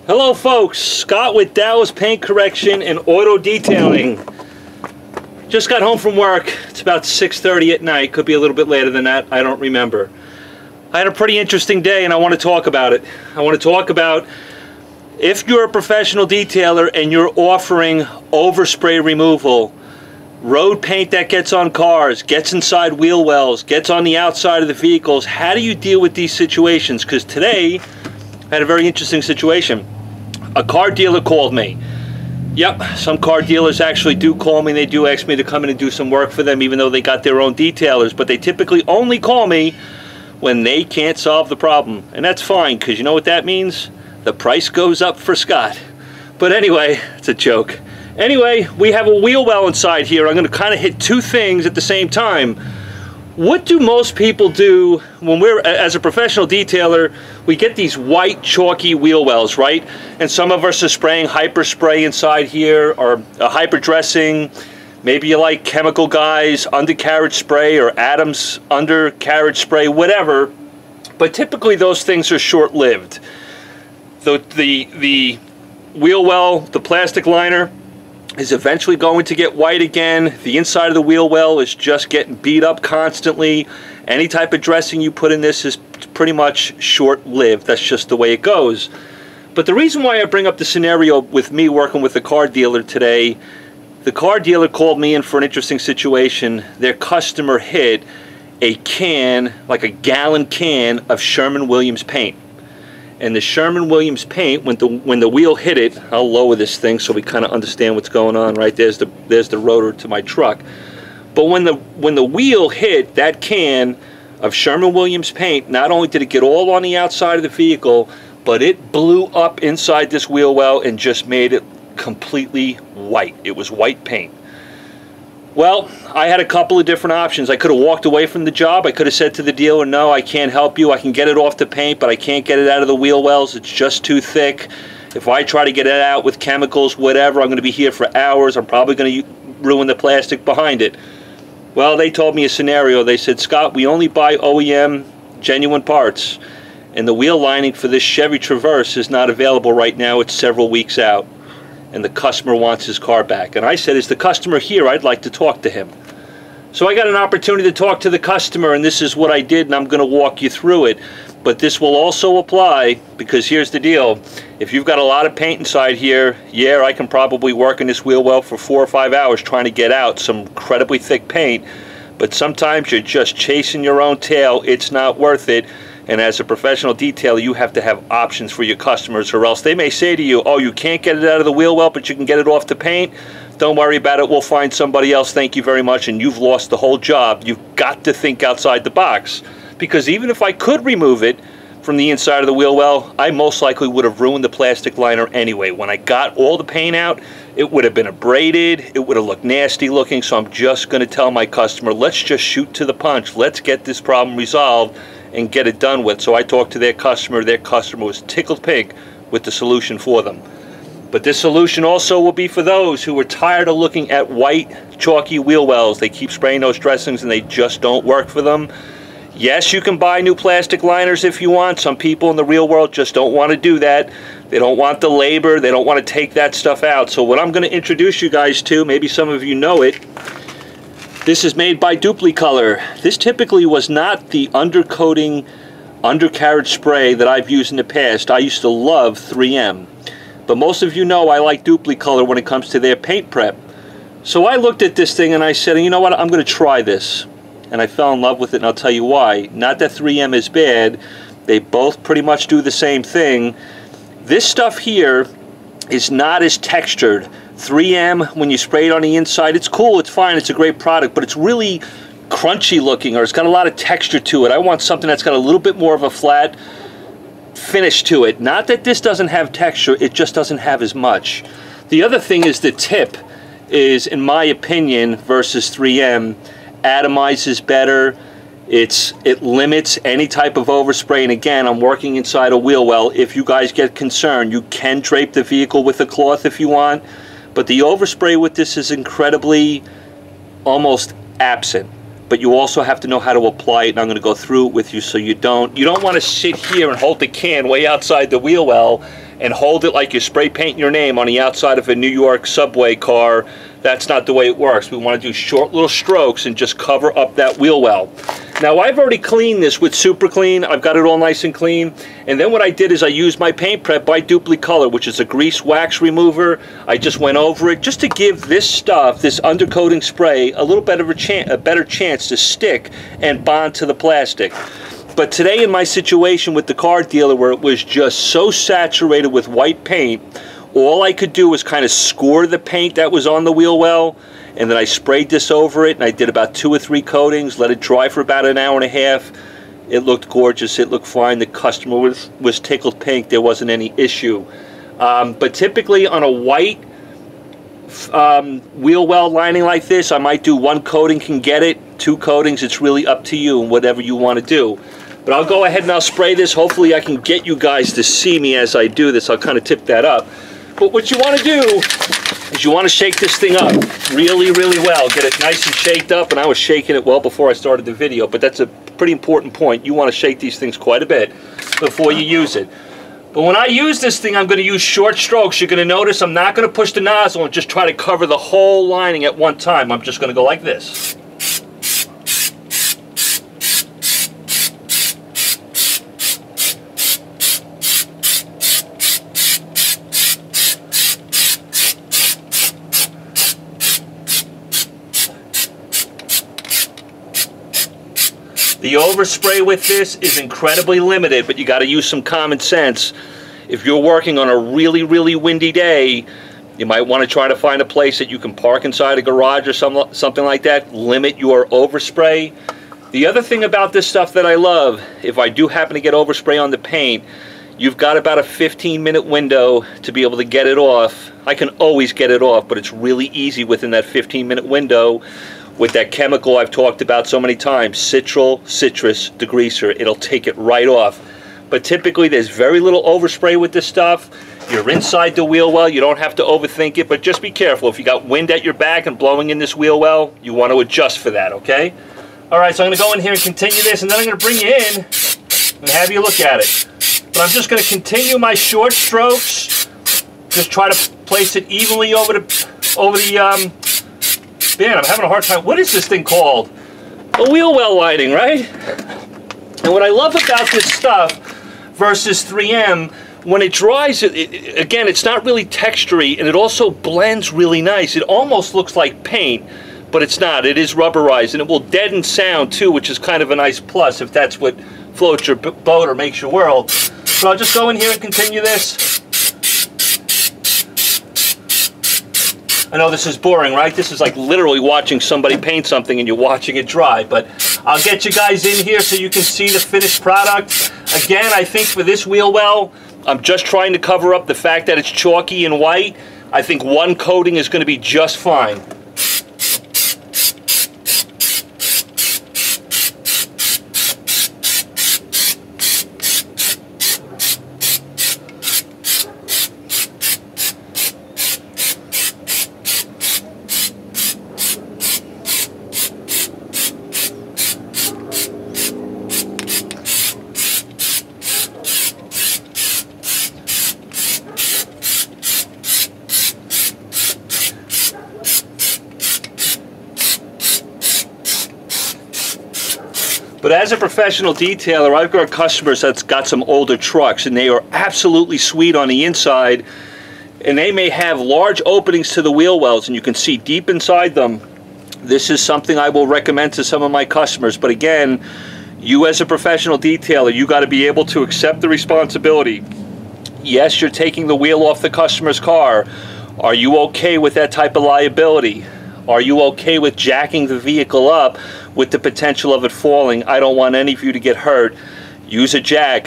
Hello folks, Scott with Dallas Paint Correction and Auto Detailing. Just got home from work. It's about 6:30 at night. Could be a little bit later than that. I don't remember. I had a pretty interesting day and I want to talk about it. I want to talk about if you're a professional detailer and you're offering overspray removal, road paint that gets on cars, gets inside wheel wells, gets on the outside of the vehicles, how do you deal with these situations? Because today I had a very interesting situation. A car dealer called me. Yep, some car dealers actually do call me. They do ask me to come in and do some work for them even though they got their own detailers, but they typically only call me when they can't solve the problem. And that's fine, because you know what that means? The price goes up for Scott. But anyway, it's a joke. Anyway, we have a wheel well inside here. I'm going to kind of hit two things at the same time. What do most people do when we're, as a professional detailer, we get these white chalky wheel wells, right? And some of us are spraying hyper spray inside here, or a hyper dressing. Maybe you like chemical guys, undercarriage spray, or Adams undercarriage spray, whatever. But typically those things are short-lived. The wheel well, the plastic liner, is eventually going to get white again. The inside of the wheel well is just getting beat up constantly. Any type of dressing you put in this is pretty much short-lived. That's just the way it goes. But the reason why I bring up the scenario with me working with the car dealer today, the car dealer called me in for an interesting situation. Their customer hit a can, like a gallon can of Sherwin-Williams paint. And the Sherwin-Williams paint, when the wheel hit it, I'll lower this thing so we kind of understand what's going on. Right there's the rotor to my truck. But when the wheel hit that can of Sherwin-Williams paint, not only did it get all on the outside of the vehicle, but it blew up inside this wheel well and just made it completely white. It was white paint. Well, I had a couple of different options. I could have walked away from the job. I could have said to the dealer, no, I can't help you. I can get it off the paint, but I can't get it out of the wheel wells. It's just too thick. If I try to get it out with chemicals, whatever, I'm going to be here for hours. I'm probably going to ruin the plastic behind it. Well, they told me a scenario. They said, Scott, we only buy OEM genuine parts, and the wheel lining for this Chevy Traverse is not available right now. It's several weeks out. And the customer wants his car back. And I said, is the customer here? I'd like to talk to him. So I got an opportunity to talk to the customer, and this is what I did, and I'm going to walk you through it. But this will also apply, because here's the deal. If you've got a lot of paint inside here, yeah, I can probably work in this wheel well for 4 or 5 hours trying to get out some incredibly thick paint. But sometimes you're just chasing your own tail. It's not worth it. And as a professional detailer, you have to have options for your customers, or else they may say to you, oh, you can't get it out of the wheel well, but you can get it off the paint. Don't worry about it. We'll find somebody else. Thank you very much. And you've lost the whole job. You've got to think outside the box. Because even if I could remove it from the inside of the wheel well, I most likely would have ruined the plastic liner anyway. When I got all the paint out, it would have been abraded. It would have looked nasty looking. So I'm just going to tell my customer, let's just shoot to the punch. Let's get this problem resolved and get it done with. So I talked to their customer. Their customer was tickled pink with the solution for them. But this solution also will be for those who are tired of looking at white chalky wheel wells. They keep spraying those dressings and they just don't work for them. Yes, you can buy new plastic liners if you want. Some people in the real world just don't want to do that. They don't want the labor. They don't want to take that stuff out. So what I'm going to introduce you guys to, maybe some of you know it, this is made by Dupli-Color. This typically was not the undercoating undercarriage spray that I've used in the past. I used to love 3M. But most of you know I like Dupli-Color when it comes to their paint prep. So I looked at this thing and I said, you know what, I'm going to try this. And I fell in love with it, and I'll tell you why. Not that 3M is bad. They both pretty much do the same thing. This stuff here is not as textured. 3M, when you spray it on the inside, it's cool, it's fine, it's a great product, but it's really crunchy looking, or it's got a lot of texture to it. I want something that's got a little bit more of a flat finish to it. Not that this doesn't have texture, it just doesn't have as much. The other thing is the tip is, in my opinion, versus 3M, atomizes better. It limits any type of overspray, and again, I'm working inside a wheel well. If you guys get concerned, you can drape the vehicle with a cloth if you want, but the overspray with this is incredibly almost absent. But you also have to know how to apply it, and I'm going to go through it with you so you don't want to sit here and hold the can way outside the wheel well and hold it like you're spray painting your name on the outside of a New York subway car. That's not the way it works. We want to do short little strokes and just cover up that wheel well. Now I've already cleaned this with Super Clean. I've got it all nice and clean. And then what I did is I used my paint prep by Dupli-Color, which is a grease wax remover. I just went over it just to give this stuff, this undercoating spray, a little bit of a better chance to stick and bond to the plastic. But today in my situation with the car dealer where it was just so saturated with white paint, all I could do was kind of score the paint that was on the wheel well, and then I sprayed this over it, and I did about 2 or 3 coatings, let it dry for about an hour and a half. It looked gorgeous, it looked fine, the customer was tickled pink, there wasn't any issue. But typically on a white wheel well lining like this, I might do 1 coating, can get it, 2 coatings, it's really up to you and whatever you want to do. But I'll go ahead and I'll spray this. Hopefully I can get you guys to see me as I do this. I'll kind of tip that up. But what you want to do is you want to shake this thing up really, really well. Get it nice and shaked up, and I was shaking it well before I started the video, but that's a pretty important point. You want to shake these things quite a bit before you use it. But when I use this thing, I'm going to use short strokes. You're going to notice I'm not going to push the nozzle and just try to cover the whole lining at one time. I'm just going to go like this. The overspray with this is incredibly limited, but you got to use some common sense. If you're working on a really, really windy day, you might want to try to find a place that you can park inside a garage or something like that. Limit your overspray. The other thing about this stuff that I love, if I do happen to get overspray on the paint, you've got about a 15-minute window to be able to get it off. I can always get it off, but it's really easy within that 15-minute window. With that chemical I've talked about so many times, citrus degreaser, it'll take it right off. But typically there's very little overspray with this stuff. You're inside the wheel well, you don't have to overthink it, but just be careful. If you got wind at your back and blowing in this wheel well, you want to adjust for that, okay? Alright, so I'm going to go in here and continue this, and then I'm going to bring you in and have you look at it. But I'm just going to continue my short strokes, just try to place it evenly over the man, I'm having a hard time. What is this thing called? A wheel well lining, right? And what I love about this stuff versus 3M, when it dries, again, it's not really textury, and it also blends really nice. It almost looks like paint, but it's not. It is rubberized, and it will deaden sound too, which is kind of a nice plus if that's what floats your boat or makes your world. So I'll just go in here and continue this. I know this is boring, right? This is like literally watching somebody paint something and you're watching it dry, but I'll get you guys in here so you can see the finished product. Again, I think for this wheel well, I'm just trying to cover up the fact that it's chalky and white. I think 1 coating is going to be just fine. But as a professional detailer, I've got customers that's got some older trucks, and they are absolutely sweet on the inside, and they may have large openings to the wheel wells, and you can see deep inside them. This is something I will recommend to some of my customers. But again, you as a professional detailer, you got to be able to accept the responsibility. Yes, you're taking the wheel off the customer's car. Are you okay with that type of liability? Are you okay with jacking the vehicle up with the potential of it falling? I don't want any of you to get hurt. Use a jack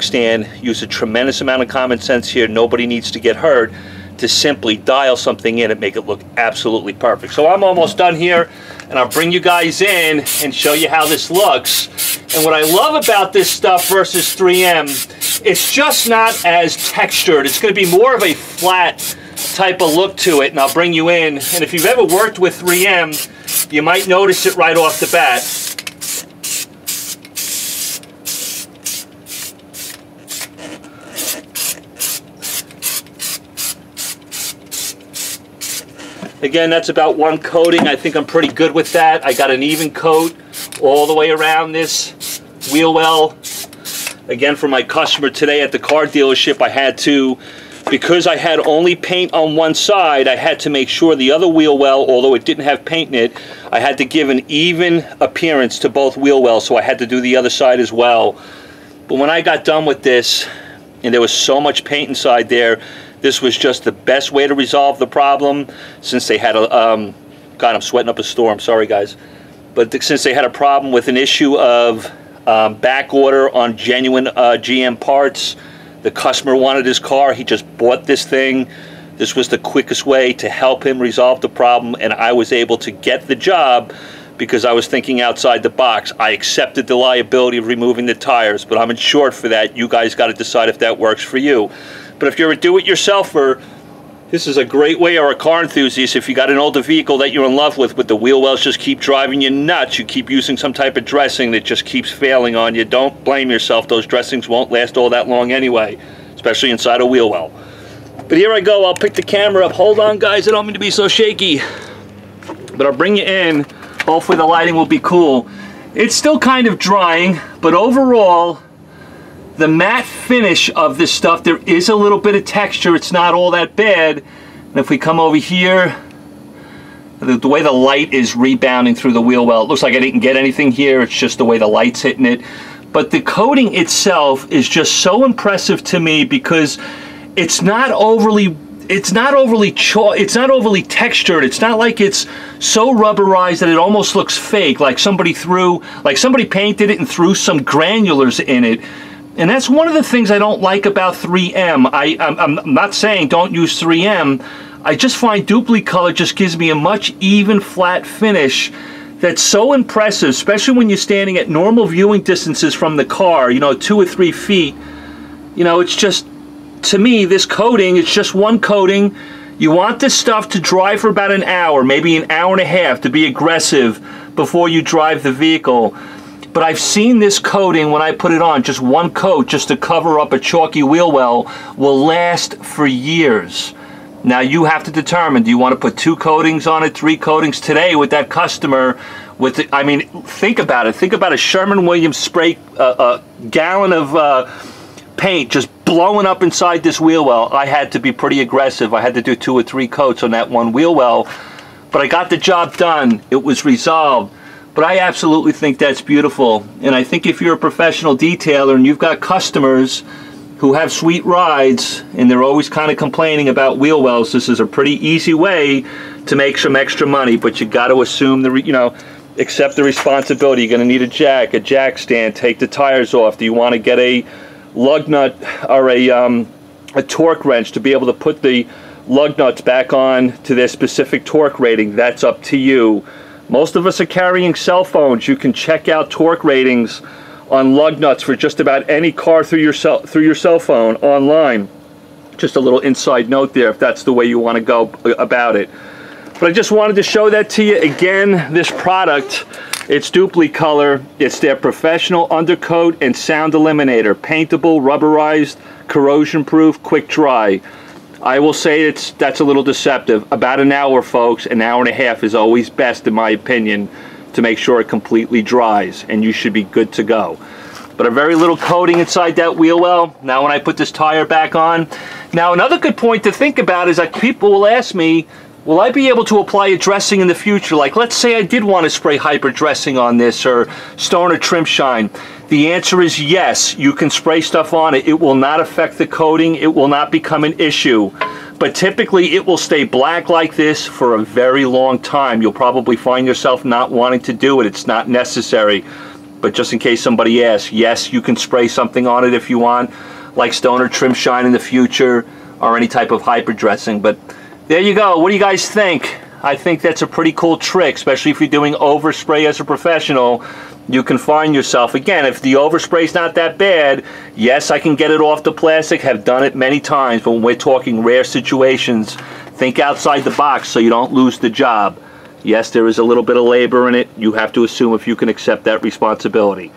stand, use a tremendous amount of common sense here. Nobody needs to get hurt to simply dial something in and make it look absolutely perfect. So I'm almost done here, and I'll bring you guys in and show you how this looks. And what I love about this stuff versus 3M, it's just not as textured. It's going to be more of a flat type of look to it, and I'll bring you in. And if you've ever worked with 3M, you might notice it right off the bat. Again, that's about one coating. I think I'm pretty good with that. I got an even coat all the way around this wheel well. Again, for my customer today at the car dealership, I had to, because I had only paint on one side, I had to make sure the other wheel well, although it didn't have paint in it, I had to give an even appearance to both wheel wells, so I had to do the other side as well. But when I got done with this, and there was so much paint inside there, this was just the best way to resolve the problem, since they had a, God, I'm sweating up a storm, sorry guys. But since they had a problem with an issue of back order on genuine GM parts, the customer wanted his car, he just bought this thing. This was the quickest way to help him resolve the problem, and I was able to get the job because I was thinking outside the box. I accepted the liability of removing the tires, but I'm insured for that. You guys got to decide if that works for you. But if you're a do-it-yourselfer, this is a great way, or a car enthusiast, if you got an older vehicle that you're in love with, but the wheel wells just keep driving you nuts, you keep using some type of dressing that just keeps failing on you, don't blame yourself. Those dressings won't last all that long anyway, especially inside a wheel well. But here I go, I'll pick the camera up. Hold on guys, I don't mean to be so shaky. But I'll bring you in. Hopefully the lighting will be cool. It's still kind of drying, but overall, the matte finish of this stuff, there is a little bit of texture. It's not all that bad. And if we come over here, the way the light is rebounding through the wheel well, it looks like I didn't get anything here. It's just the way the light's hitting it. But the coating itself is just so impressive to me because it's not overly textured. It's not like it's so rubberized that it almost looks fake, like somebody painted it and threw some granulars in it. And that's one of the things I don't like about 3M. I'm not saying don't use 3M. I just find Dupli-Color just gives me a much even flat finish that's so impressive, especially when you're standing at normal viewing distances from the car, you know, 2 or 3 feet. You know, it's just, to me, this coating, it's just one coating. You want this stuff to dry for about an hour, maybe an hour and a half, to be aggressive before you drive the vehicle. But I've seen this coating, when I put it on, just one coat just to cover up a chalky wheel well, will last for years. Now you have to determine, do you want to put 2 coatings on it, 3 coatings? Today with that customer, I mean, think about it. Think about a Sherwin-Williams spray, a gallon of paint just blowing up inside this wheel well. I had to be pretty aggressive. I had to do 2 or 3 coats on that one wheel well. But I got the job done. It was resolved. But I absolutely think that's beautiful. And I think if you're a professional detailer and you've got customers who have sweet rides and they're always kind of complaining about wheel wells, this is a pretty easy way to make some extra money. But you got to assume accept the responsibility. You're going to need a jack stand, take the tires off. Do you want to get a lug nut or a torque wrench to be able to put the lug nuts back on to their specific torque rating? That's up to you. Most of us are carrying cell phones. You can check out torque ratings on lug nuts for just about any car through your cell phone online. Just a little inside note there if that's the way you want to go about it. But I just wanted to show that to you. Again, this product, it's Dupli-Color. It's their professional undercoat and sound eliminator. Paintable, rubberized, corrosion-proof, quick dry. I will say that's a little deceptive. About an hour, folks. An hour and a half is always best, in my opinion, to make sure it completely dries, and you should be good to go. But a very little coating inside that wheel well. Now when I put this tire back on. Now another good point to think about is that people will ask me, will I be able to apply a dressing in the future? Like, let's say I did want to spray hyper dressing on this, or stone or trim shine. The answer is yes, you can spray stuff on it. It will not affect the coating. It will not become an issue. But typically it will stay black like this for a very long time. You'll probably find yourself not wanting to do it. It's not necessary. But just in case somebody asks, yes, you can spray something on it if you want, like stone or trim shine in the future, or any type of hyper dressing. But there you go. What do you guys think? I think that's a pretty cool trick, especially if you're doing overspray as a professional. You can find yourself, again, if the overspray is not that bad, yes, I can get it off the plastic, have done it many times, but when we're talking rare situations, think outside the box so you don't lose the job. Yes, there is a little bit of labor in it. You have to assume if you can accept that responsibility.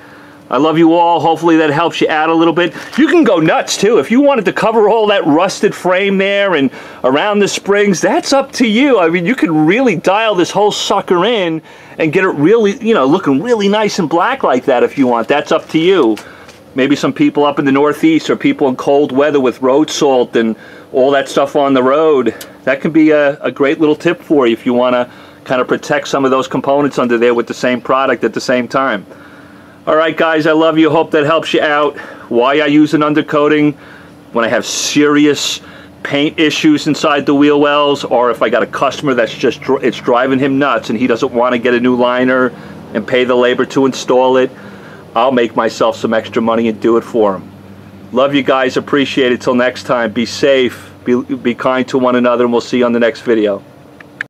I love you all. Hopefully that helps you out a little bit. You can go nuts too. If you wanted to cover all that rusted frame there and around the springs, that's up to you. I mean, you could really dial this whole sucker in and get it really, you know, looking really nice and black like that if you want. That's up to you. Maybe some people up in the Northeast or people in cold weather with road salt and all that stuff on the road. That can be a great little tip for you if you want to kind of protect some of those components under there with the same product at the same time. Alright guys, I love you. Hope that helps you out. Why I use an undercoating when I have serious paint issues inside the wheel wells, or if I got a customer that's just, it's driving him nuts and he doesn't want to get a new liner and pay the labor to install it, I'll make myself some extra money and do it for him. Love you guys. Appreciate it. Till next time, be safe, be kind to one another, and we'll see you on the next video.